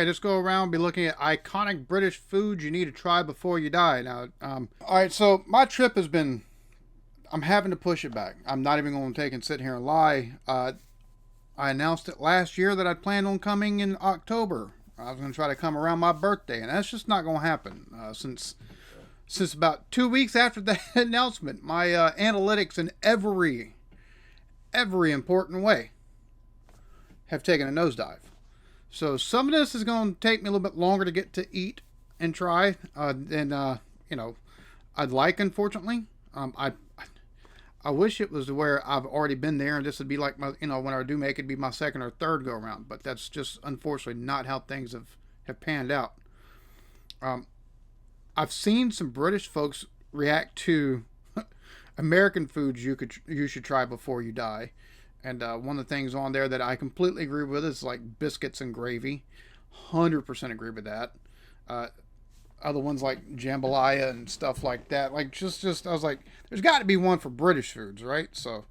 right, let's go around, be looking at iconic British foods you need to try before you die. Now, all right, so my trip has been, I'm having to push it back. I'm not even going to take and sit here and lie. I announced it last year that I'd planned on coming in October. I was going to try to come around my birthday, and that's just not going to happen. Since about 2 weeks after that announcement, my analytics in every important way have taken a nosedive. So some of this is going to take me a little bit longer to get to eat and try than I'd like. Unfortunately, I wish it was where I've already been there, and this would be like my, when I do make it, be my second or third go around. But that's just unfortunately not how things have panned out. I've seen some British folks react to American foods you should try before you die. And one of the things on there that I completely agree with is like biscuits and gravy. 100% agree with that. Other ones like jambalaya and stuff like that. Like just I was like, there's got to be one for British foods, right? So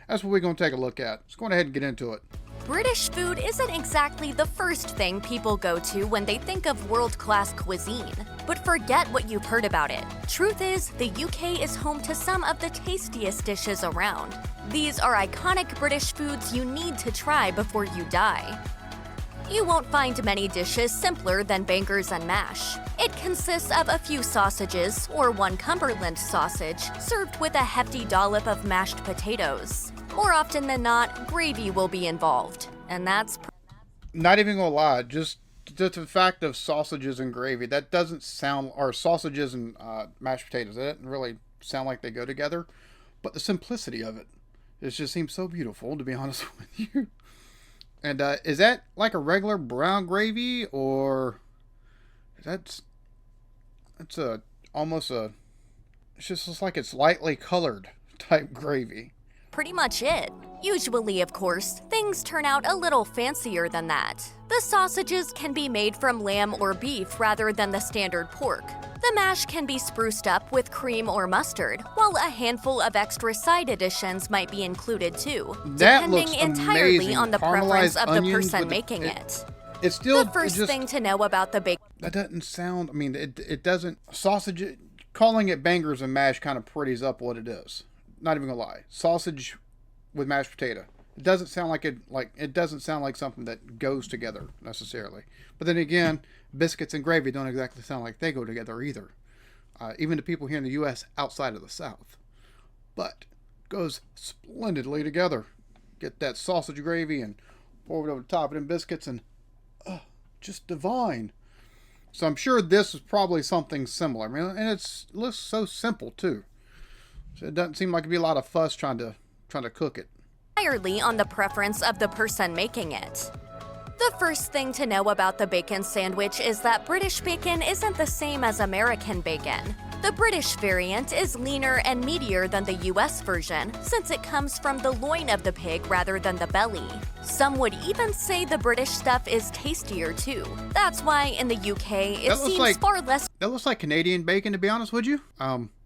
that's what we're going to take a look at. Let's go ahead and get into it. British food isn't exactly the first thing people go to when they think of world-class cuisine. But forget what you've heard about it. Truth is, the UK is home to some of the tastiest dishes around. These are iconic British foods you need to try before you die. You won't find many dishes simpler than bangers and mash. It consists of a few sausages, or one Cumberland sausage, served with a hefty dollop of mashed potatoes. More often than not, gravy will be involved, and that's not even gonna lie, just the fact of sausages and gravy, that doesn't sound, or sausages and mashed potatoes, that doesn't really sound like they go together, but the simplicity of it just seems so beautiful, to be honest with you. And is that like a regular brown gravy, or it's just like it's lightly colored type gravy? pretty much it. Usually, of course, things turn out a little fancier than that. The sausages can be made from lamb or beef rather than the standard pork. The mash can be spruced up with cream or mustard, while a handful of extra side additions might be included too, depending entirely on the preference of the person making it. It's still the first thing to know about the bacon. That doesn't sound, I mean, it doesn't, sausage, calling it bangers and mash kind of pretties up what it is. Not even gonna lie. Sausage with mashed potato. It doesn't sound like it doesn't sound like something that goes together necessarily. But then again, biscuits and gravy don't exactly sound like they go together either. Even to people here in the U.S. outside of the South. But it goes splendidly together. Get that sausage gravy and pour it over the top of them biscuits and just divine. So I'm sure this is probably something similar. I mean, and it looks so simple too. So it doesn't seem like it'd be a lot of fuss trying to cook it. Entirely on the preference of the person making it. The first thing to know about the bacon sandwich is that British bacon isn't the same as American bacon. The British variant is leaner and meatier than the US version, since it comes from the loin of the pig rather than the belly. Some would even say the British stuff is tastier too. That's why in the UK it seems far less. That looks like Canadian bacon, to be honest with you.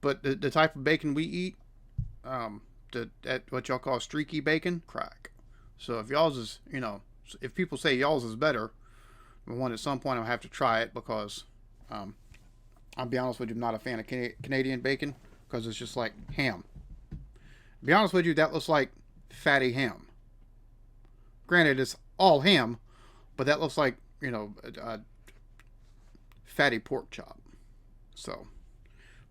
But the type of bacon we eat, what y'all call streaky bacon, crack. So if y'all's is, if people say y'all's is better, at some point I'll have to try it because, I'll be honest with you, I'm not a fan of Canadian bacon because it's just like ham. To be honest with you, that looks like fatty ham. Granted, it's all ham, but that looks like, a fatty pork chop. So,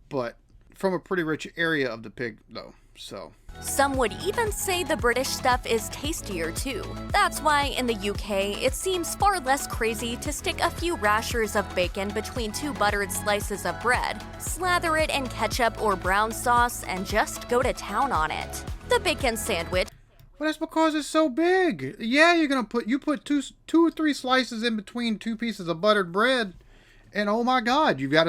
but from a pretty rich area of the pig, though. So. Some would even say the British stuff is tastier too. That's why in the UK, it seems far less crazy to stick a few rashers of bacon between two buttered slices of bread, slather it in ketchup or brown sauce, and just go to town on it. The bacon sandwich. Well, that's because it's so big. Yeah, you put two or three slices in between two pieces of buttered bread, and oh my God, you've got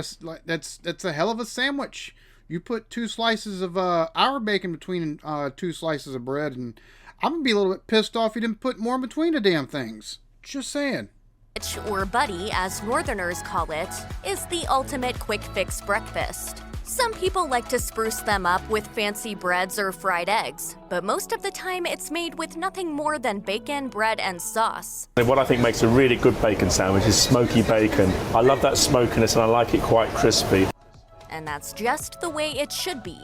that's a hell of a sandwich. You put two slices of our bacon between two slices of bread, and I'm going to be a little bit pissed off you didn't put more in between the damn things. Just saying. Or buddy, as Northerners call it, is the ultimate quick fix breakfast. Some people like to spruce them up with fancy breads or fried eggs, but most of the time it's made with nothing more than bacon, bread, and sauce. What I think makes a really good bacon sandwich is smoky bacon. I love that smokiness and I like it quite crispy. And that's just the way it should be.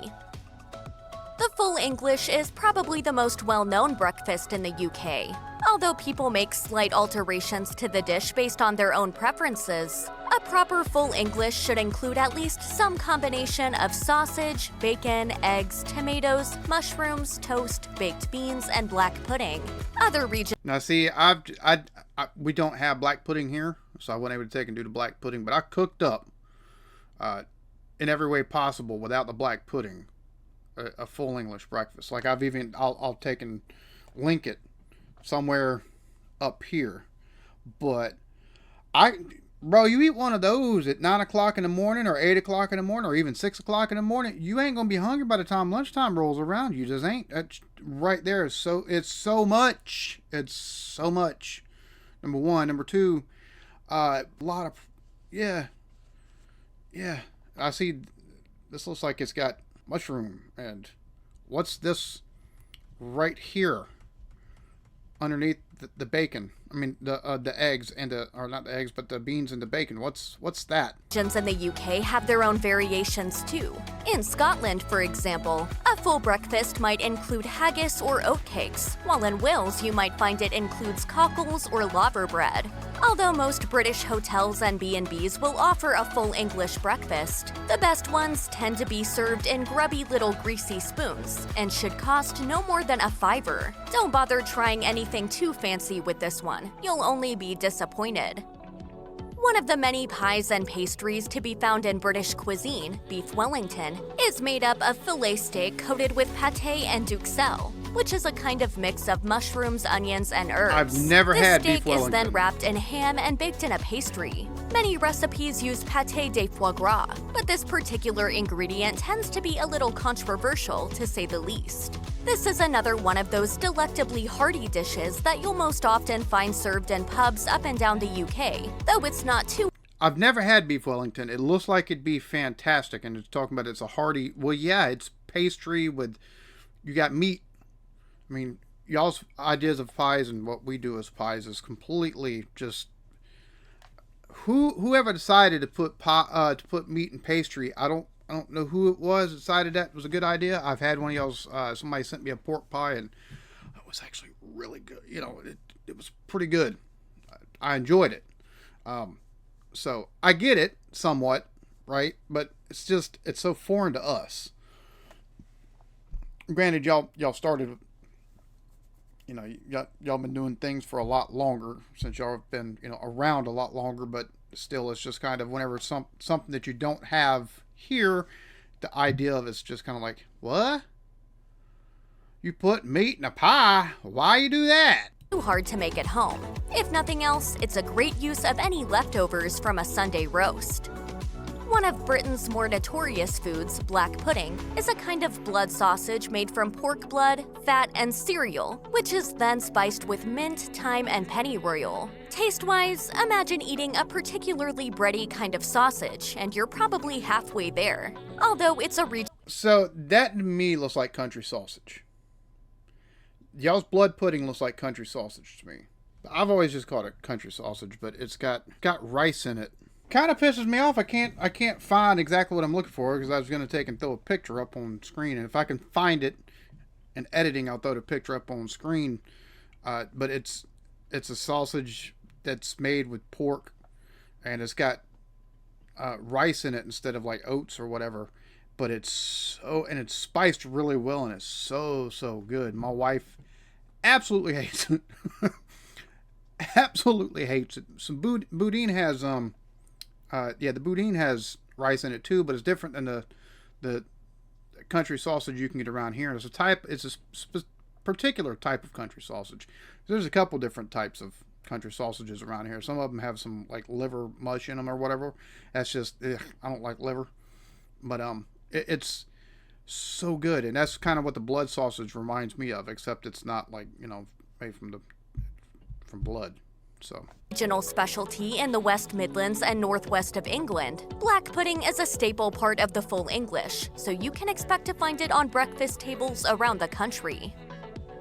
The full English is probably the most well-known breakfast in the UK. Although people make slight alterations to the dish based on their own preferences, a proper full English should include at least some combination of sausage, bacon, eggs, tomatoes, mushrooms, toast, baked beans, and black pudding. Other regions... Now see, we don't have black pudding here, so I wasn't able to take and do the black pudding, but I cooked up in every way possible without the black pudding a full English breakfast. Like I'll take and link it somewhere up here. But bro, you eat one of those at 9 o'clock in the morning or 8 o'clock in the morning or even 6 o'clock in the morning, you ain't gonna be hungry by the time lunchtime rolls around. You just ain't. That's right there. It's so much. It's so much. Number one. Number two, a lot of, yeah. I see this looks like it's got mushroom, and what's this right here underneath the bacon? I mean the eggs and or not the eggs, but the beans and the bacon. What's that? Regions in the UK have their own variations too. In Scotland, for example, a full breakfast might include haggis or oatcakes, while in Wales you might find it includes cockles or laverbread. Although most British hotels and B&Bs will offer a full English breakfast, the best ones tend to be served in grubby little greasy spoons and should cost no more than £5. Don't bother trying anything too fancy with this one. You'll only be disappointed. One of the many pies and pastries to be found in British cuisine, beef Wellington, is made up of filet steak coated with pâté and duxelle, which is a kind of mix of mushrooms, onions, and herbs. I've never had beef Wellington. This steak is then wrapped in ham and baked in a pastry. Many recipes use pâté de foie gras, but this particular ingredient tends to be a little controversial, to say the least. This is another one of those delectably hearty dishes that you'll most often find served in pubs up and down the UK, though it's not too... I've never had beef Wellington. It looks like it'd be fantastic, and it's talking about it's a hearty... Well, yeah, it's pastry with... You got meat. I mean, y'all's ideas of pies and what we do as pies is completely just... Whoever decided to put meat in pastry, I don't know who it was that decided that was a good idea. I've had one of y'all's, somebody sent me a pork pie, and it was actually really good. You know, it was pretty good. I enjoyed it. So I get it somewhat, right? But it's so foreign to us. Granted, y'all started, you know, y'all been doing things for a lot longer since y'all have been, you know, around a lot longer, but still it's just kind of whenever something that you don't have here, the idea of it's just kind of like, what? You put meat in a pie? Why you do that? Too hard to make at home. If nothing else, it's a great use of any leftovers from a Sunday roast. One of Britain's more notorious foods, black pudding, is a kind of blood sausage made from pork blood, fat, and cereal, which is then spiced with mint, thyme, and pennyroyal. Taste-wise, imagine eating a particularly bready kind of sausage, and you're probably halfway there. Although it's a So that to me looks like country sausage. Y'all's blood pudding looks like country sausage to me. I've always just called it country sausage, but it's got rice in it. Kind of pisses me off. I can't find exactly what I'm looking for, because I was going to take and throw a picture up on screen, and if I can find it in editing, I'll throw the picture up on screen. But it's a sausage that's made with pork, and it's got rice in it instead of like oats or whatever. But it's spiced really well, and it's so good. My wife absolutely hates it. Absolutely hates it. Some boudin has the boudin has rice in it too, but it's different than the country sausage you can get around here. It's a particular type of country sausage. There's a couple different types of country sausages around here. Some of them have some like liver mush in them or whatever. That's just I don't like liver, but it's so good, and that's kind of what the blood sausage reminds me of, except it's not like, you know, made from blood. So. Regional specialty in the West Midlands and northwest of England. Black pudding is a staple part of the full English, so you can expect to find it on breakfast tables around the country.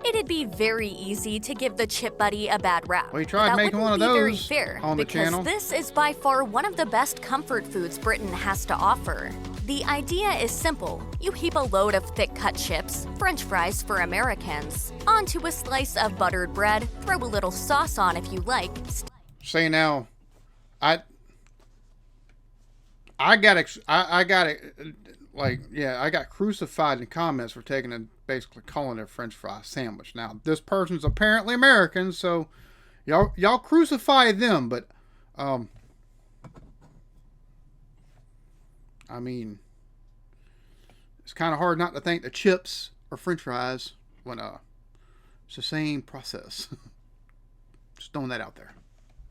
It'd be very easy to give the chip buddy a bad rap. We tried that making wouldn't one of be very those fair, on the because channel. this is by far one of the best comfort foods Britain has to offer. The idea is simple. You heap a load of thick-cut chips, French fries for Americans, onto a slice of buttered bread, throw a little sauce on if you like. Say now, I got crucified in the comments for taking and basically calling it a French fry sandwich. Now this person's apparently American, so y'all crucify them, but I mean, it's kind of hard not to think that chips are French fries when it's the same process. Just throwing that out there.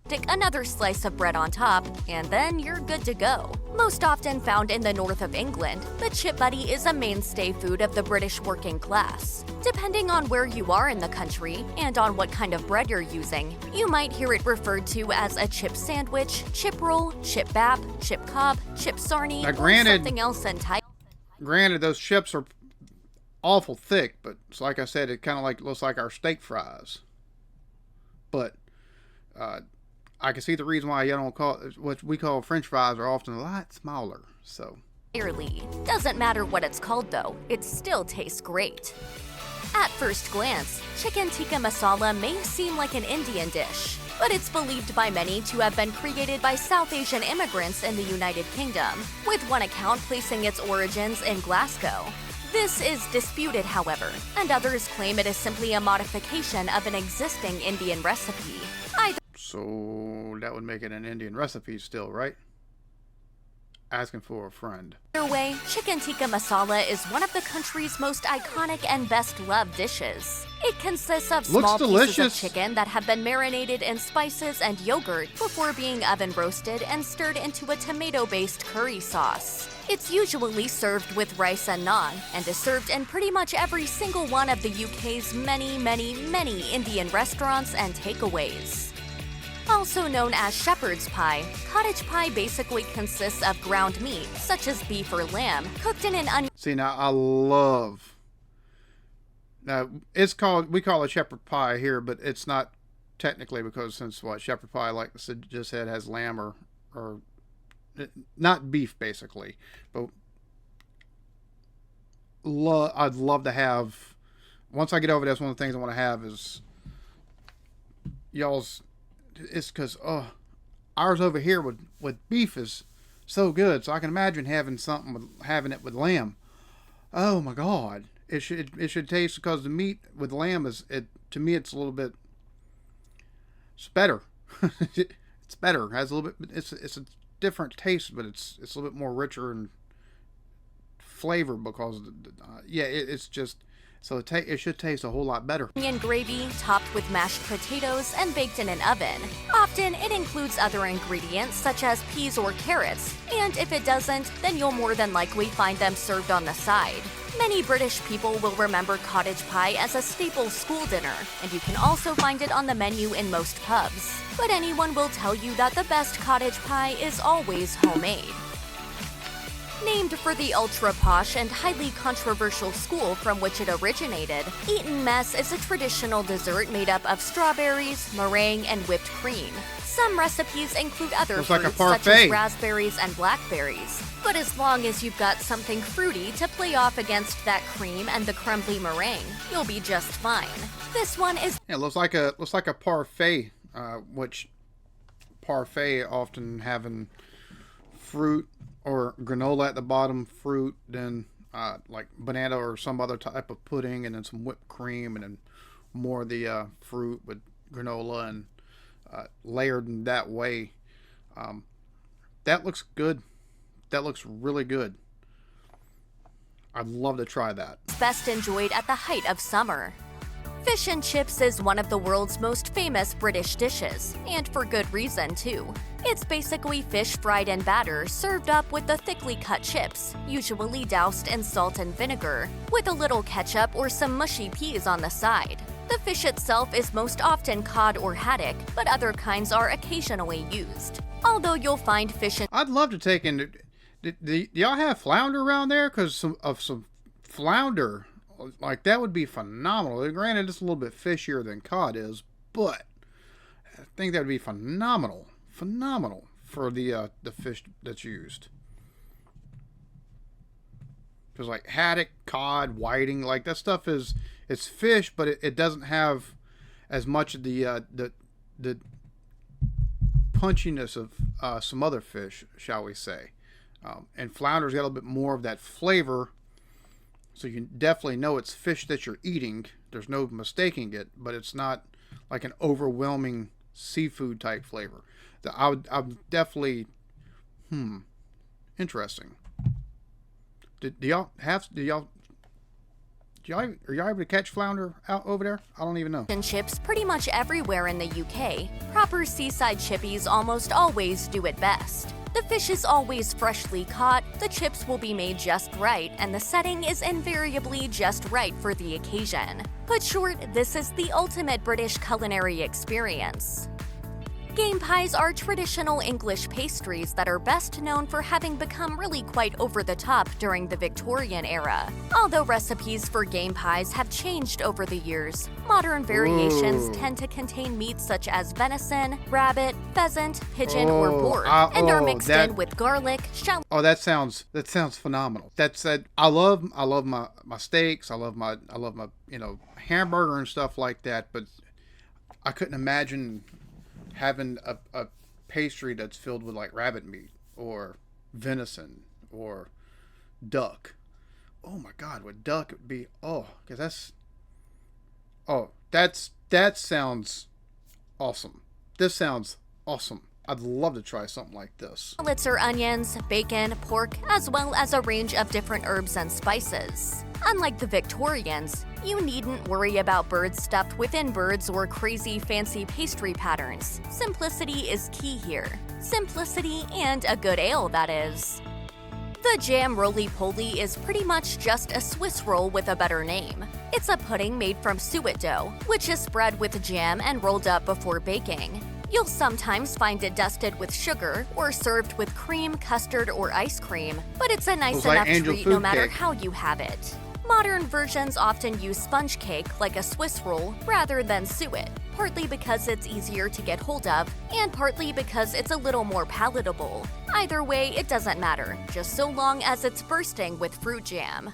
Stick another slice of bread on top, and then you're good to go. Most often found in the north of England, the chip buddy is a mainstay food of the British working class. Depending on where you are in the country, and on what kind of bread you're using, you might hear it referred to as a chip sandwich, chip roll, chip bap, chip cob, chip sarnie, or something else entirely. Granted, those chips are awful thick, but it's like I said, it kind of looks like our steak fries. But I can see the reason why you don't call it, what we call French fries are often a lot smaller. So. Doesn't matter what it's called though, it still tastes great. At first glance, chicken tikka masala may seem like an Indian dish, but it's believed by many to have been created by South Asian immigrants in the United Kingdom, with one account placing its origins in Glasgow. This is disputed, however, and others claim it is simply a modification of an existing Indian recipe. So that would make it an Indian recipe still, right? Asking for a friend. Either way, chicken tikka masala is one of the country's most iconic and best-loved dishes. It consists of small pieces of chicken that have been marinated in spices and yogurt before being oven roasted and stirred into a tomato-based curry sauce. It's usually served with rice and naan, and is served in pretty much every single one of the UK's many Indian restaurants and takeaways. Also known as shepherd's pie, cottage pie basically consists of ground meat, such as beef or lamb, cooked in an onion. See, now I love. Now we call it shepherd pie here, but it's not technically, because since shepherd pie, like I just said, has lamb or not beef basically. But I'd love to have. Once I get over, that's one of the things I want to have is y'all's. It's because ours over here with beef is so good, so I can imagine having it with lamb. Oh my God, it should taste, because the meat with lamb to me it's a little bit, it's better. It's better. It has a little bit. It's a different taste, but it's a little bit more richer in flavor because it's just. So it should taste a whole lot better. Onion gravy topped with mashed potatoes and baked in an oven. Often it includes other ingredients such as peas or carrots, and if it doesn't, then you'll more than likely find them served on the side. Many British people will remember cottage pie as a staple school dinner, and you can also find it on the menu in most pubs. But anyone will tell you that the best cottage pie is always homemade. Named for the ultra-posh and highly controversial school from which it originated, Eton Mess is a traditional dessert made up of strawberries, meringue, and whipped cream. Some recipes include other fruits such as raspberries and blackberries, but as long as you've got something fruity to play off against that cream and the crumbly meringue, you'll be just fine. This one is... Yeah, it looks like a parfait, which parfait often having fruit or granola at the bottom, fruit, then like banana or some other type of pudding, and then some whipped cream, and then more of the fruit with granola and layered in that way. That looks good. That looks really good. I'd love to try that. Best enjoyed at the height of summer. Fish and chips is one of the world's most famous British dishes, and for good reason too. It's basically fish fried in batter served up with the thickly cut chips, usually doused in salt and vinegar, with a little ketchup or some mushy peas on the side. The fish itself is most often cod or haddock, but other kinds are occasionally used. Although you'll find fish in I'd love to take in. Do y'all have flounder around there? Because some flounder, like that would be phenomenal. Granted, it's a little bit fishier than cod is, but I think that would be phenomenal for the fish that's used. Because like haddock, cod, whiting, like that stuff it's fish, but it doesn't have as much of the punchiness of some other fish, shall we say. And flounder's got a little bit more of that flavor, so you definitely know it's fish that you're eating. There's no mistaking it, but it's not like an overwhelming seafood type flavor. I would definitely, interesting. Are y'all able to catch flounder out over there? I don't even know. and chips pretty much everywhere in the UK. Proper seaside chippies almost always do it best. The fish is always freshly caught, the chips will be made just right, and the setting is invariably just right for the occasion. Put short, this is the ultimate British culinary experience. Game pies are traditional English pastries that are best known for having become really quite over the top during the Victorian era. Although recipes for game pies have changed over the years, modern variations tend to contain meats such as venison, rabbit, pheasant, pigeon, or boar, and are mixed in with garlic, shallot. Oh, that sounds phenomenal. That said, I love my steaks. I love my hamburger and stuff like that. But I couldn't imagine having a pastry that's filled with like rabbit meat or venison or duck. Oh my God, with duck it would be because that sounds awesome. This sounds awesome. I'd love to try something like this. Shallots or onions, bacon, pork, as well as a range of different herbs and spices. Unlike the Victorians, you needn't worry about birds stuffed within birds or crazy fancy pastry patterns. Simplicity is key here. Simplicity and a good ale, that is. The jam Roly Poly is pretty much just a Swiss roll with a better name. It's a pudding made from suet dough, which is spread with jam and rolled up before baking. You'll sometimes find it dusted with sugar or served with cream, custard, or ice cream, but it's a nice enough treat no matter how you have it. Modern versions often use sponge cake like a Swiss roll rather than suet, partly because it's easier to get hold of, and partly because it's a little more palatable. Either way, it doesn't matter, just so long as it's bursting with fruit jam.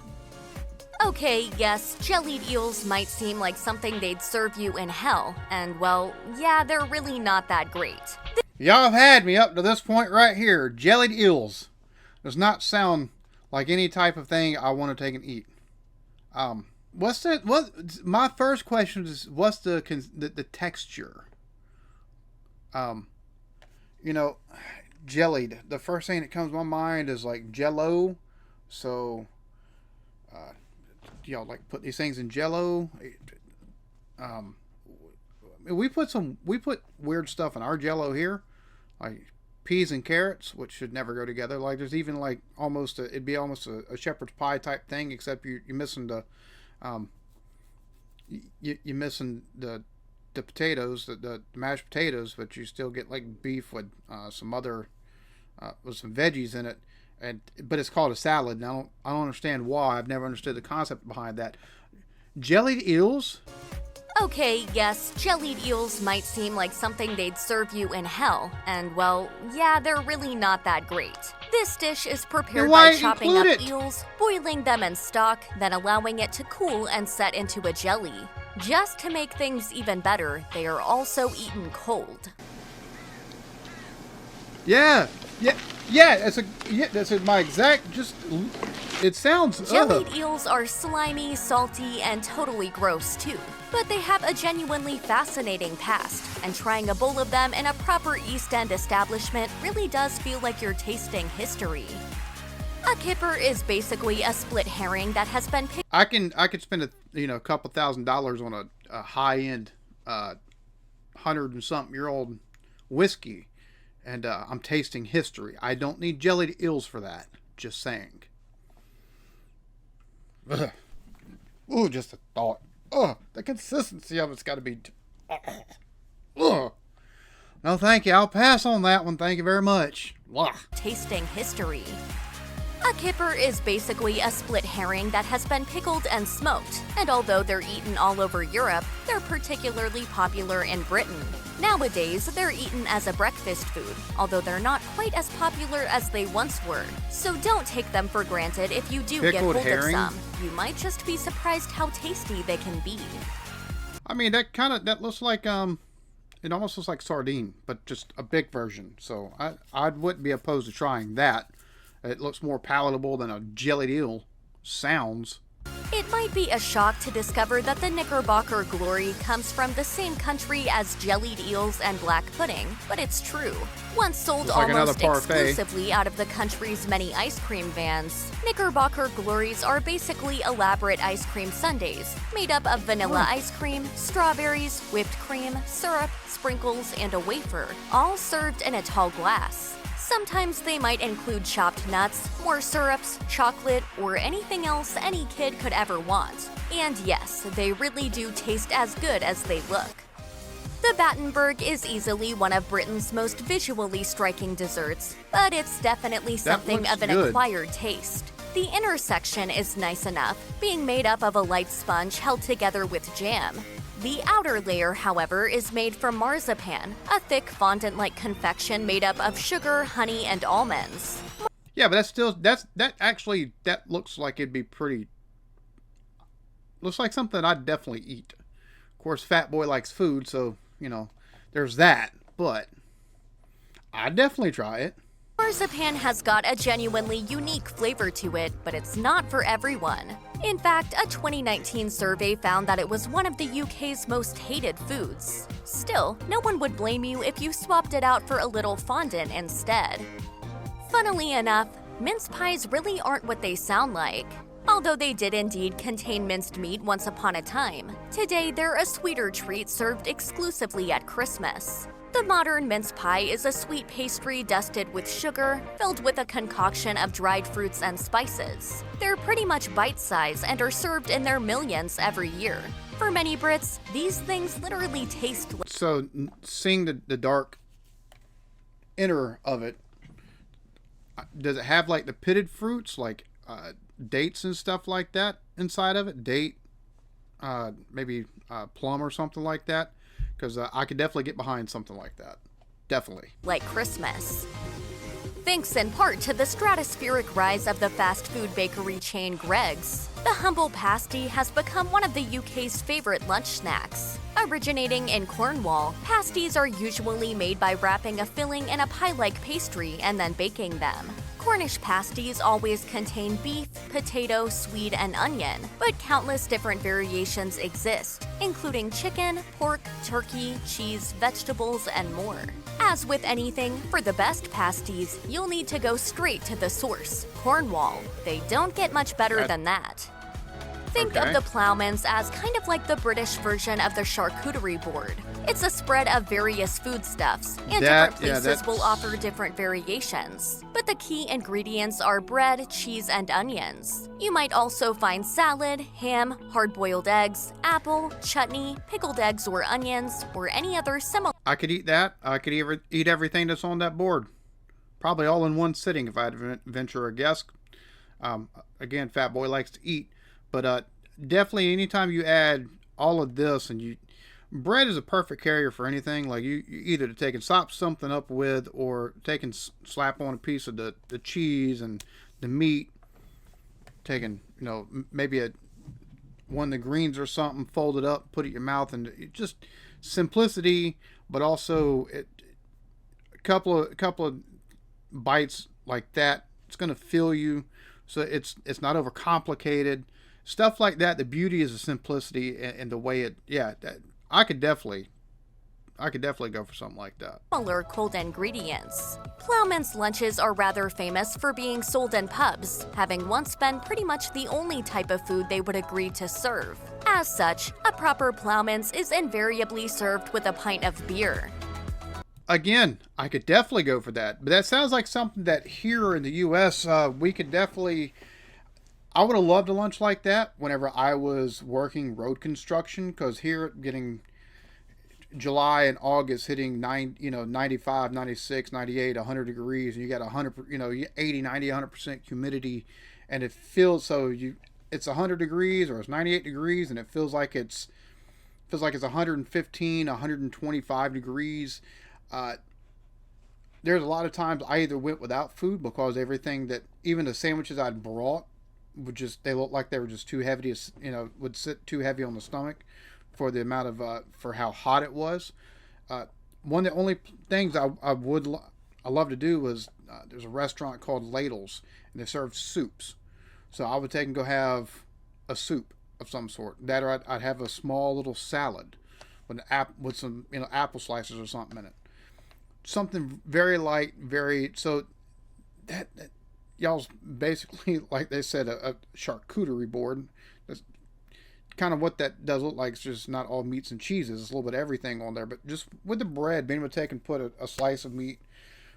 Okay, yes, jellied eels might seem like something they'd serve you in hell, and well, yeah, they're really not that great. Y'all have had me up to this point right here. Jellied eels does not sound like any type of thing I want to take and eat. My first question is, what's the texture? Jellied. The first thing that comes to my mind is like Jello. So, y'all like put these things in Jello? We put weird stuff in our Jello here, like peas and carrots, which should never go together. Like there's even like it'd be almost a shepherd's pie type thing, except you're missing you're missing the potatoes, the mashed potatoes, but you still get like beef with some other with some veggies in it, but it's called a salad. And I don't understand why. I've never understood the concept behind that. Jellied eels. Okay, yes, jellied eels might seem like something they'd serve you in hell, and well, yeah, they're really not that great. This dish is prepared by chopping up eels, boiling them in stock, then allowing it to cool and set into a jelly. Just to make things even better, they are also eaten cold. Yeah, that's my exact. It sounds. Jellied eels are slimy, salty, and totally gross too. But they have a genuinely fascinating past, and trying a bowl of them in a proper East End establishment really does feel like you're tasting history. A kipper is basically a split herring that has been picked. I could spend a couple $1,000s on a high end 100-and-something-year-old whiskey, and I'm tasting history. I don't need jellied eels for that. Just saying. Ugh. Ooh, just a thought. Ugh, the consistency of it's got to be. Ugh. No, thank you. I'll pass on that one. Thank you very much. Ugh. Tasting history. A kipper is basically a split herring that has been pickled and smoked, and although they're eaten all over Europe, they're particularly popular in Britain. Nowadays, they're eaten as a breakfast food, although they're not quite as popular as they once were. So don't take them for granted if you do get Pickled hold herring? of some. You might just be surprised how tasty they can be. I mean, that looks like it almost looks like sardine, but just a big version. So I wouldn't be opposed to trying that. It looks more palatable than a jellied eel sounds. It might be a shock to discover that the Knickerbocker glory comes from the same country as jellied eels and black pudding, but it's true. Once sold Looks like almost another parfait. exclusively out of the country's many ice cream vans, Knickerbocker glories are basically elaborate ice cream sundaes, made up of vanilla ice cream, strawberries, whipped cream, syrup, sprinkles, and a wafer, all served in a tall glass. Sometimes they might include chopped nuts, more syrups, chocolate, or anything else any kid could ever want. And yes, they really do taste as good as they look. The Battenberg is easily one of Britain's most visually striking desserts, but it's definitely something looks of an good. acquired taste. The inner section is nice enough, being made up of a light sponge held together with jam. The outer layer, however, is made from marzipan, a thick fondant-like confection made up of sugar, honey, and almonds. Yeah, but that looks like it'd be pretty. Looks like something I'd definitely eat. Of course, Fat Boy likes food, so there's that. But I'd definitely try it. Marzipan has got a genuinely unique flavor to it, but it's not for everyone. In fact, a 2019 survey found that it was one of the UK's most hated foods. Still, no one would blame you if you swapped it out for a little fondant instead. Funnily enough, mince pies really aren't what they sound like. Although they did indeed contain minced meat once upon a time, today they're a sweeter treat served exclusively at Christmas. The modern mince pie is a sweet pastry dusted with sugar, filled with a concoction of dried fruits and spices. They're pretty much bite-sized and are served in their millions every year. For many Brits, these things literally taste like... So, seeing the dark inner of it, does it have like the pitted fruits, like dates and stuff like that inside of it? Maybe plum or something like that? Because I could definitely get behind something like that. Definitely. like Christmas. Thanks in part to the stratospheric rise of the fast food bakery chain Greggs, the humble pasty has become one of the UK's favorite lunch snacks. Originating in Cornwall, pasties are usually made by wrapping a filling in a pie-like pastry and then baking them. Cornish pasties always contain beef, potato, swede, and onion, but countless different variations exist, including chicken, pork, turkey, cheese, vegetables, and more. As with anything, for the best pasties, you'll need to go straight to the source, Cornwall. They don't get much better than that. Think of the Plowmans as kind of like the British version of the charcuterie board. It's a spread of various foodstuffs, and different places will offer different variations. But the key ingredients are bread, cheese, and onions. You might also find salad, ham, hard-boiled eggs, apple, chutney, pickled eggs or onions, or any other similar... I could eat that. I could eat everything that's on that board. Probably all in one sitting if I had to venture a guess. Again, Fat Boy likes to eat. But definitely anytime you add all of this, and bread is a perfect carrier for anything. Like you either to take and sop something up with, or take and slap on a piece of the cheese and the meat. Taking, maybe one of the greens or something, fold it up, put it in your mouth, and just simplicity, but also a couple of bites like that. It's gonna fill you, so it's not overcomplicated. Stuff like that. The beauty is the simplicity and the way it. Yeah, I could definitely go for something like that. Similar cold ingredients. Plowman's lunches are rather famous for being sold in pubs, having once been pretty much the only type of food they would agree to serve. As such, a proper Plowman's is invariably served with a pint of beer. Again, I could definitely go for that, but that sounds like something that here in the U.S. We could definitely. I would have loved a lunch like that whenever I was working road construction, because here getting July and August hitting 95, 96, 98, 100 degrees, and you got 100, 80, 90, 100% humidity, and it feels so it's 100 degrees or it's 98 degrees, and it feels like it's 115, 125 degrees. There's a lot of times I either went without food because everything that, even the sandwiches I'd brought, they looked like they were just too heavy, would sit too heavy on the stomach for the amount of, for how hot it was. One of the only things I love to do was, there's a restaurant called Ladles, and they serve soups. So I would take and go have a soup of some sort. That, or I'd have a small little salad with some apple slices or something in it. Something very light, so that y'all's basically, like they said, a charcuterie board. That's kind of what that does look like. It's just not all meats and cheeses. It's a little bit of everything on there. But just with the bread, being able to take and put a slice of meat,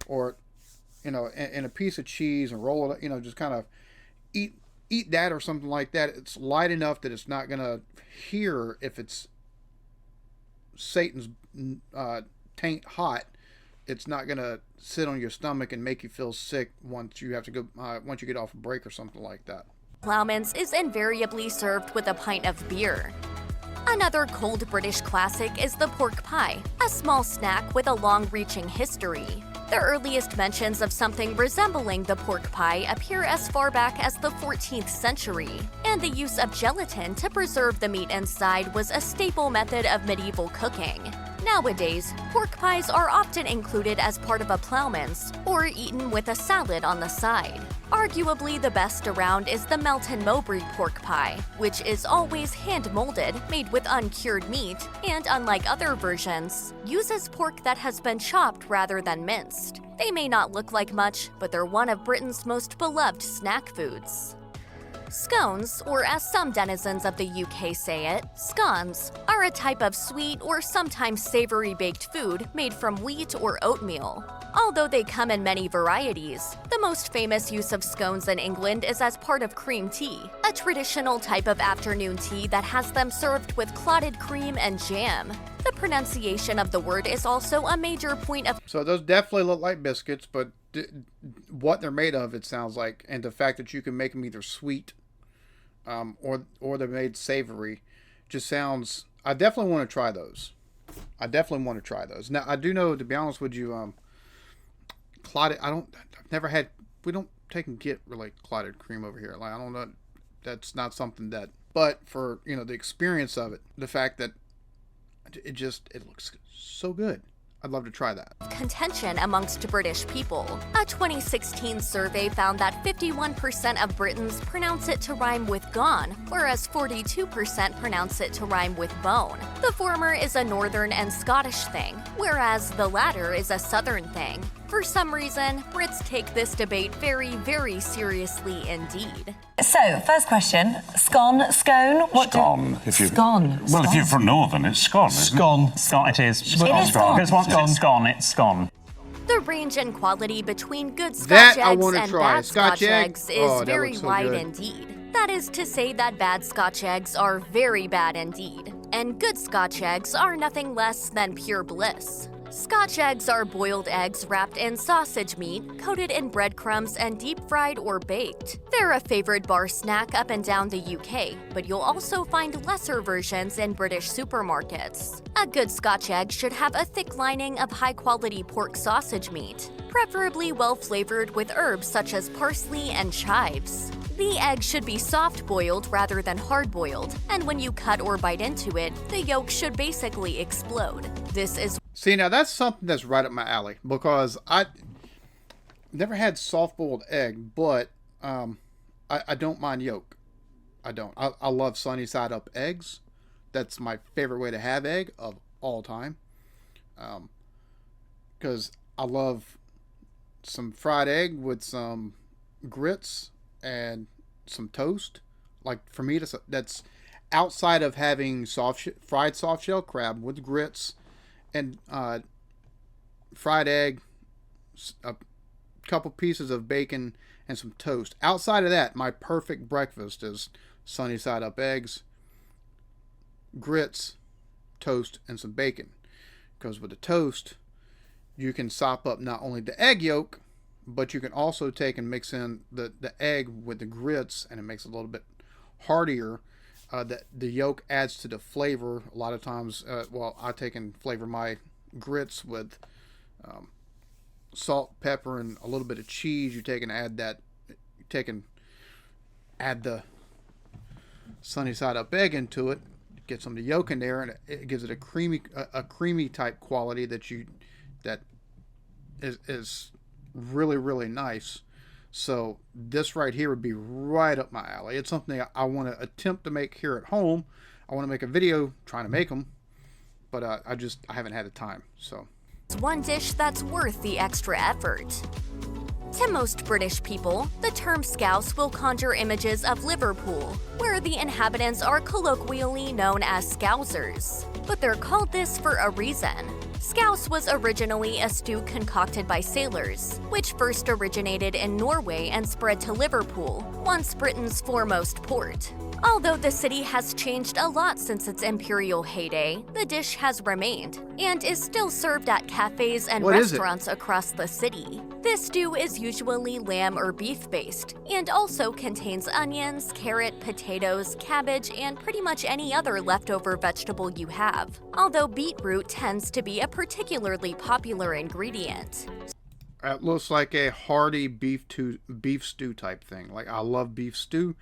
or and a piece of cheese, and roll it, just kind of eat that or something like that. It's light enough that it's not gonna hear if it's Satan's taint hot. It's not gonna sit on your stomach and make you feel sick once you have to go once you get off a break or something like that. Plowmans is invariably served with a pint of beer. Another cold British classic is the pork pie, a small snack with a long-reaching history. The earliest mentions of something resembling the pork pie appear as far back as the 14th century, and the use of gelatin to preserve the meat inside was a staple method of medieval cooking. Nowadays, pork pies are often included as part of a Plowmans, or eaten with a salad on the side. Arguably the best around is the Melton Mowbray pork pie, which is always hand-molded, made with uncured meat, and unlike other versions, uses pork that has been chopped rather than minced. They may not look like much, but they're one of Britain's most beloved snack foods. Scones, or as some denizens of the UK say it, scones, are a type of sweet or sometimes savory baked food made from wheat or oatmeal. Although they come in many varieties, the most famous use of scones in England is as part of cream tea, a traditional type of afternoon tea that has them served with clotted cream and jam. The pronunciation of the word is also a major point of... So those definitely look like biscuits, but what they're made of, it sounds like, and the fact that you can make them either sweet or they're made savory, just sounds... I definitely want to try those. Now, I do know, to be honest with you, clotted... I've never had... We don't take and get really clotted cream over here. Like, I don't know... That's not something that... But for, the experience of it, the fact that it looks so good. I'd love to try that. Contention amongst British people. A 2016 survey found that 51% of Britons pronounce it to rhyme with gone, whereas 42% pronounce it to rhyme with bone. The former is a northern and Scottish thing, whereas the latter is a southern thing. For some reason, Brits take this debate very, very seriously indeed. So, first question, scone. Scone. Scone. Well, if you're from Northern, it's scone, isn't Scone. Scone it is. It is scone. Because once it's scone, it's scone. The range in quality between good Scotch That I eggs wanna and try. bad Scotch Scotch egg? eggs Oh, is that very looks so wide good. indeed. That is to say that bad Scotch eggs are very bad indeed, and good Scotch eggs are nothing less than pure bliss. Scotch eggs are boiled eggs wrapped in sausage meat, coated in breadcrumbs, and deep-fried or baked. They're a favorite bar snack up and down the UK, but you'll also find lesser versions in British supermarkets. A good Scotch egg should have a thick lining of high-quality pork sausage meat, preferably well-flavored with herbs such as parsley and chives. The egg should be soft-boiled rather than hard-boiled, and when you cut or bite into it, the yolk should basically explode. This is... See, now that's something that's right up my alley, because I never had soft-boiled egg, but I don't mind yolk. I don't. I love sunny-side-up eggs. That's my favorite way to have egg of all time. Because I love some fried egg with some grits and some toast. Like, for me, that's outside of having fried soft shell crab with grits and fried egg, a couple pieces of bacon and some toast. Outside of that, my perfect breakfast is sunny side up eggs, grits, toast, and some bacon. Because with the toast, you can sop up not only the egg yolk, but you can also take and mix in the egg with the grits, and it makes it a little bit heartier. The yolk adds to the flavor. A lot of times, I take and flavor my grits with salt, pepper, and a little bit of cheese. You take and add the sunny side up egg into it, get some of the yolk in there, and it gives it a creamy type quality that is really, really nice. So this right here would be right up my alley. It's something I want to attempt to make here at home. I want to make a video trying to make them, but I haven't had the time. So It's one dish that's worth the extra effort. To most British people, the term Scouse will conjure images of Liverpool, where the inhabitants are colloquially known as Scousers. But they're called this for a reason. Scouse was originally a stew concocted by sailors, which first originated in Norway and spread to Liverpool, once Britain's foremost port. Although the city has changed a lot since its imperial heyday, the dish has remained, and is still served at cafes and restaurants across the city. This stew is usually lamb or beef based, and also contains onions, carrot, potatoes, cabbage, and pretty much any other leftover vegetable you have, although beetroot tends to be a particularly popular ingredient. It looks like a hearty beef stew type thing. Like, I love beef stew.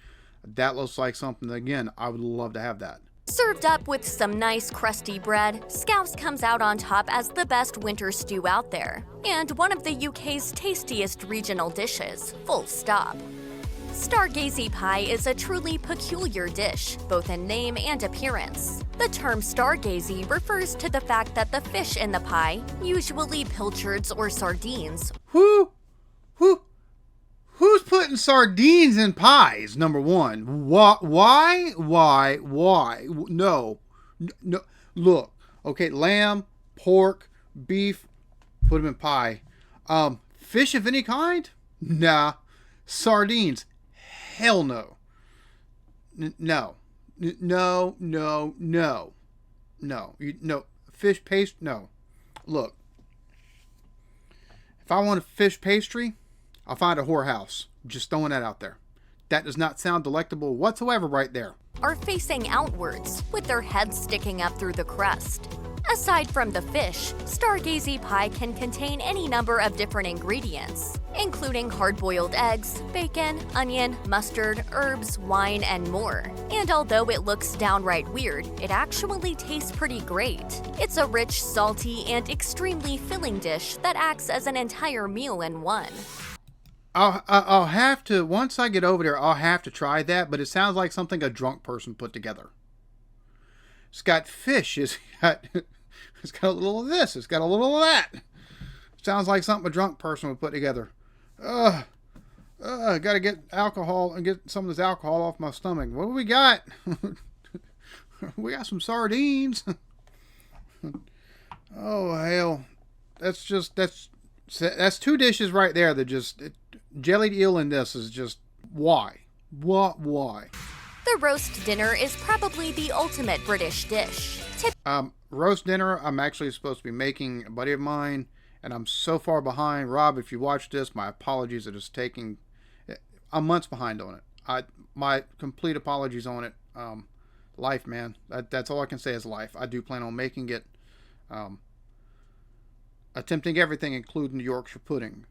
That looks like something, again, I would love to have that. Served up with some nice crusty bread, Scouse comes out on top as the best winter stew out there, and one of the UK's tastiest regional dishes, full stop. Stargazy Pie is a truly peculiar dish, both in name and appearance. The term stargazy refers to the fact that the fish in the pie, usually pilchards or sardines, Who's putting sardines in pies, number one? Why? No. Look, okay, lamb, pork, beef, put them in pie. Fish of any kind? Nah. Sardines? Hell no. No. Fish paste? No. Look, if I want a fish pastry, I'll find a whorehouse. Just throwing that out there. That does not sound delectable whatsoever right there. are facing outwards, with their heads sticking up through the crust. Aside from the fish, Stargazy Pie can contain any number of different ingredients, including hard-boiled eggs, bacon, onion, mustard, herbs, wine, and more. And although it looks downright weird, it actually tastes pretty great. It's a rich, salty, and extremely filling dish that acts as an entire meal in one. I'll have to, once I get over there, I'll have to try that, but it sounds like something a drunk person put together. It's got fish, it's got a little of this, it's got a little of that. Sounds like something a drunk person would put together. Gotta get alcohol and get some of this alcohol off my stomach. What do we got? We got some sardines. Oh, hell. That's two dishes right there that just, jellied eel in this is just, why? Why? The roast dinner is probably the ultimate British dish. Roast dinner, I'm actually supposed to be making a buddy of mine, and I'm so far behind. Rob, if you watch this, my apologies. It is taking, I'm months behind on it. My complete apologies on it. Life, man. That's all I can say is life. I do plan on making it, attempting everything, including the Yorkshire pudding,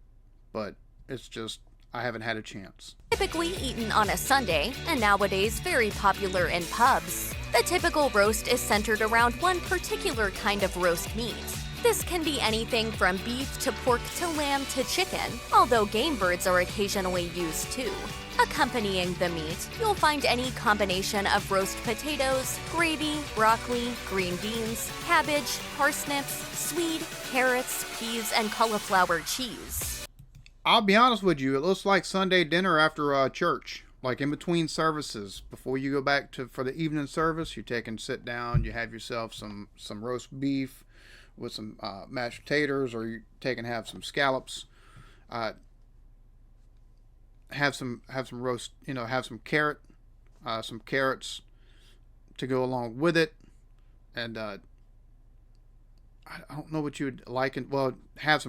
but it's just, I haven't had a chance. Typically eaten on a Sunday, and nowadays very popular in pubs. The typical roast is centered around one particular kind of roast meat. This can be anything from beef to pork to lamb to chicken, although game birds are occasionally used too. Accompanying the meat, you'll find any combination of roast potatoes, gravy, broccoli, green beans, cabbage, parsnips, swede, carrots, peas, and cauliflower cheese. I'll be honest with you, it looks like Sunday dinner after church. Like in between services, before you go back for the evening service, you take and sit down, you have yourself some roast beef with some mashed potatoes, or you take and have some scallops. have some roast, have some carrots to go along with it, and I don't know what you would like, and well, have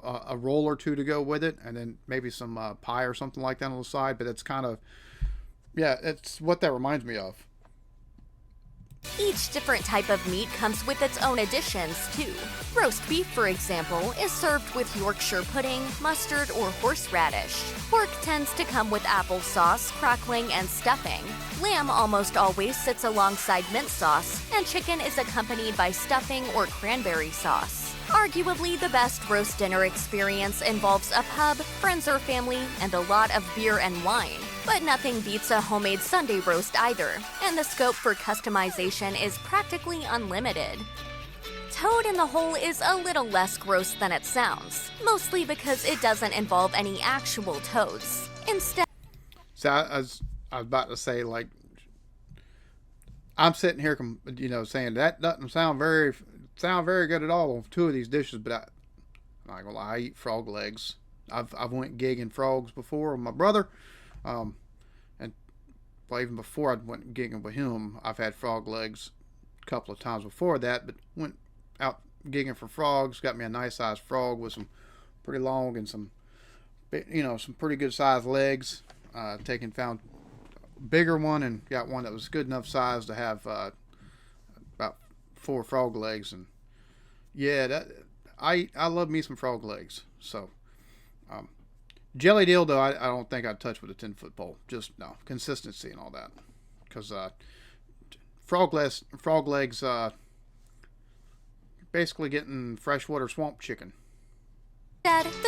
a roll or two to go with it, and then maybe some pie or something like that on the side. But it's kind of, yeah, it's what that reminds me of. Each different type of meat comes with its own additions, too. Roast beef, for example, is served with Yorkshire pudding, mustard, or horseradish. Pork tends to come with applesauce, crackling, and stuffing. Lamb almost always sits alongside mint sauce, and chicken is accompanied by stuffing or cranberry sauce. Arguably, the best roast dinner experience involves a pub, friends or family, and a lot of beer and wine. But nothing beats a homemade Sunday roast either, and the scope for customization is practically unlimited. Toad in the hole is a little less gross than it sounds, mostly because it doesn't involve any actual toads. Instead, So I was about to say, like, I'm sitting here, saying that doesn't sound very good at all on two of these dishes, but I'm not gonna lie, I eat frog legs. I've went gigging frogs before with my brother, and well, even before I went gigging with him, I've had frog legs a couple of times before that. But went out gigging for frogs, got me a nice sized frog with some pretty long and some pretty good sized legs. Found a bigger one and got one that was good enough size to have about 4 frog legs. And yeah, I love me some frog legs. So jelly dildo, I don't think I'd touch with a 10-foot pole. Just no consistency and all that, because frog legs, basically getting freshwater swamp chicken.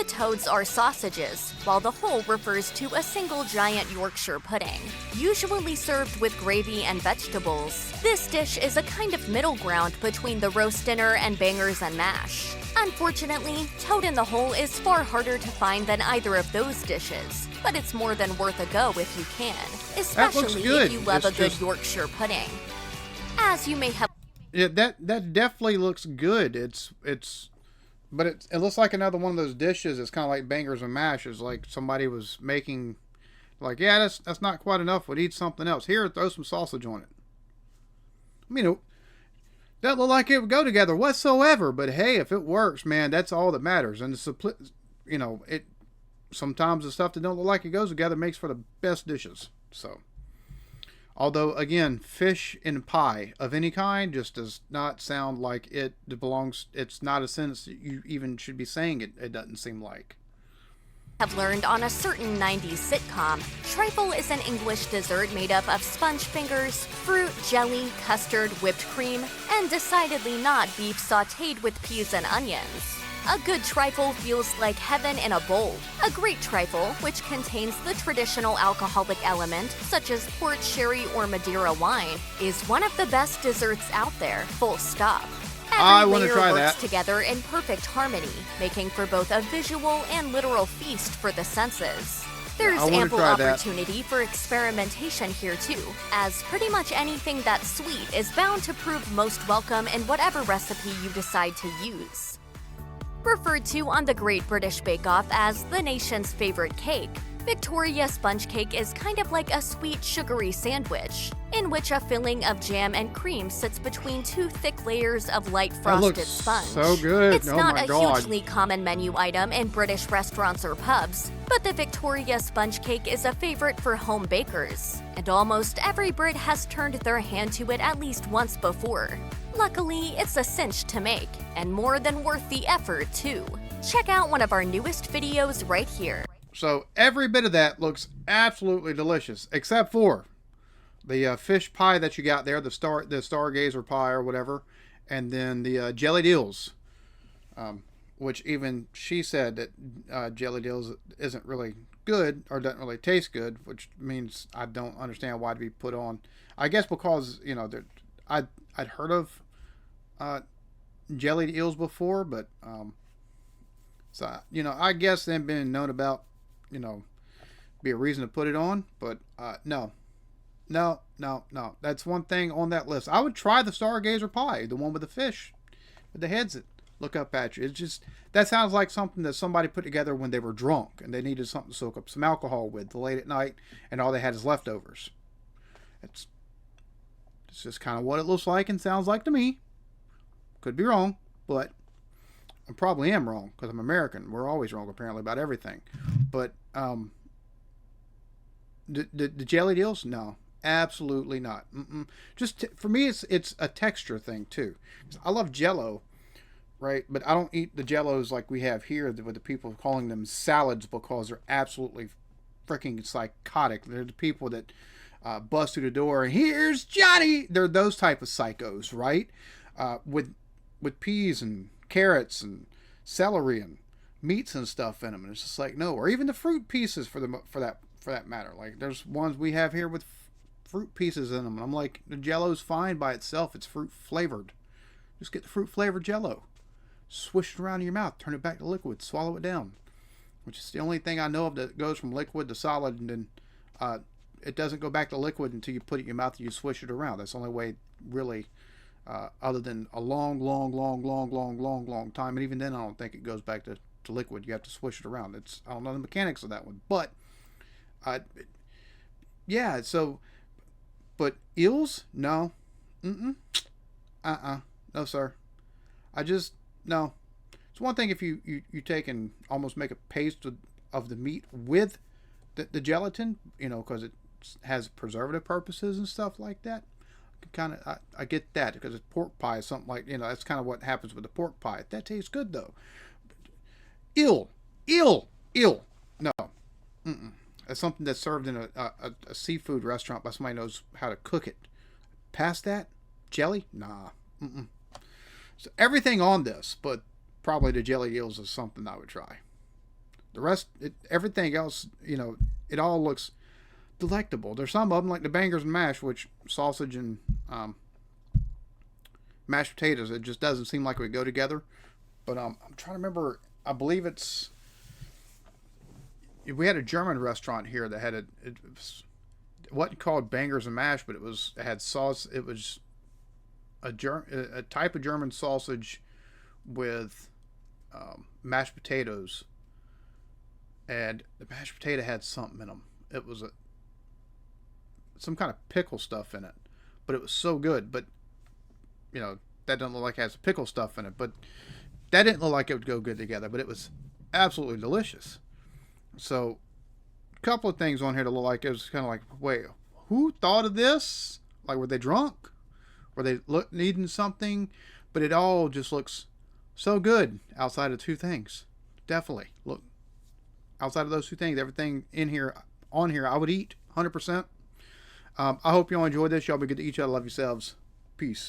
the toads are sausages, while the whole refers to a single giant Yorkshire pudding, usually served with gravy and vegetables. This dish is a kind of middle ground between the roast dinner and bangers and mash. Unfortunately, toad in the hole is far harder to find than either of those dishes, but it's more than worth a go if you can, especially if you love a good Yorkshire pudding. As you may have... Yeah, that definitely looks good. But it looks like another one of those dishes. It's kind of like bangers and mash. It's like somebody was making, like, yeah, that's not quite enough. We'll eat something else. Here, throw some sausage on it. I mean, that looked like it would go together whatsoever. But hey, if it works, man, that's all that matters. And sometimes the stuff that don't look like it goes together makes for the best dishes. So, although again, fish in pie of any kind just does not sound like it belongs. It's not a sentence that you even should be saying. It doesn't seem like. Have learned on a certain 90s sitcom, trifle is an English dessert made up of sponge fingers, fruit, jelly, custard, whipped cream, and decidedly not beef sautéed with peas and onions. A good trifle feels like heaven in a bowl. A great trifle, which contains the traditional alcoholic element, such as port, sherry, or Madeira wine, is one of the best desserts out there, full stop. I want to Every try layer works that. together in perfect harmony, making for both a visual and literal feast for the senses. There's I wanna ample try that. opportunity for experimentation here too, as pretty much anything that's sweet is bound to prove most welcome in whatever recipe you decide to use. Referred to on the Great British Bake Off as the nation's favorite cake, Victoria sponge cake is kind of like a sweet, sugary sandwich, in which a filling of jam and cream sits between 2 thick layers of light frosted looks sponge. so good. It's Oh not my a God. hugely common menu item in British restaurants or pubs, but the Victoria sponge cake is a favorite for home bakers, and almost every Brit has turned their hand to it at least once before. Luckily, it's a cinch to make, and more than worth the effort, too. Check out one of our newest videos right here. So every bit of that looks absolutely delicious, except for the fish pie that you got there, the Stargazer pie or whatever, and then the jelly deals, which even she said that jelly deals isn't really good or doesn't really taste good, which means I don't understand why to be put on. I guess because I'd heard of jellied eels before, but so I guess them being known about, be a reason to put it on, but no. That's one thing on that list. I would try the Stargazer pie, the one with the fish, with the heads. It look up at you. It's just, that sounds like something that somebody put together when they were drunk and they needed something to soak up some alcohol with late at night, and all they had is leftovers. It's just kind of what it looks like and sounds like to me. Could be wrong, but I probably am wrong because I'm American. We're always wrong apparently about everything. But the jelly deals, no, absolutely not. Just for me, it's a texture thing too. I love Jello, right? But I don't eat the Jellos like we have here with the people calling them salads because they're absolutely freaking psychotic. They're the people that bust through the door and here's Johnny. They're those type of psychos, right? With peas and carrots and celery and meats and stuff in them, and it's just like no. Or even the fruit pieces for that matter. Like there's ones we have here with fruit pieces in them, and I'm like, the Jello's fine by itself. It's fruit flavored. Just get the fruit flavored Jello, swish it around in your mouth, turn it back to liquid, swallow it down. Which is the only thing I know of that goes from liquid to solid, and then it doesn't go back to liquid until you put it in your mouth and you swish it around. That's the only way, really, other than a long time. And even then, I don't think it goes back to liquid. You have to swish it around. I don't know the mechanics of that one. But, yeah, so, but eels? No. No, sir. No. It's one thing if you take and almost make a paste of the meat with the gelatin, because it has preservative purposes and stuff like that. I get that because it's pork pie, something like, that's kind of what happens with the pork pie. That tastes good though. Eel. No. That's something that's served in a seafood restaurant by somebody who knows how to cook it. Past that, jelly? Nah. So everything on this, but probably the jelly eels is something I would try. The rest, everything else, it all looks delectable. There's some of them like the bangers and mash, which sausage and mashed potatoes, it just doesn't seem like we go together. But I'm trying to remember. I believe we had a German restaurant here that had it wasn't called bangers and mash, but it had sauce. It was a type of German sausage with mashed potatoes, and the mashed potato had something in them. It was some kind of pickle stuff in it, but it was so good. But that doesn't look like it has pickle stuff in it, but that didn't look like it would go good together. But it was absolutely delicious. So a couple of things on here that look like it was kind of like, wait, who thought of this? Like, were they drunk? Were they needing something? But it all just looks so good outside of two things. Definitely. Look, outside of those two things, everything on here, I would eat 100%. I hope y'all enjoyed this. Y'all be good to each other. Love yourselves. Peace.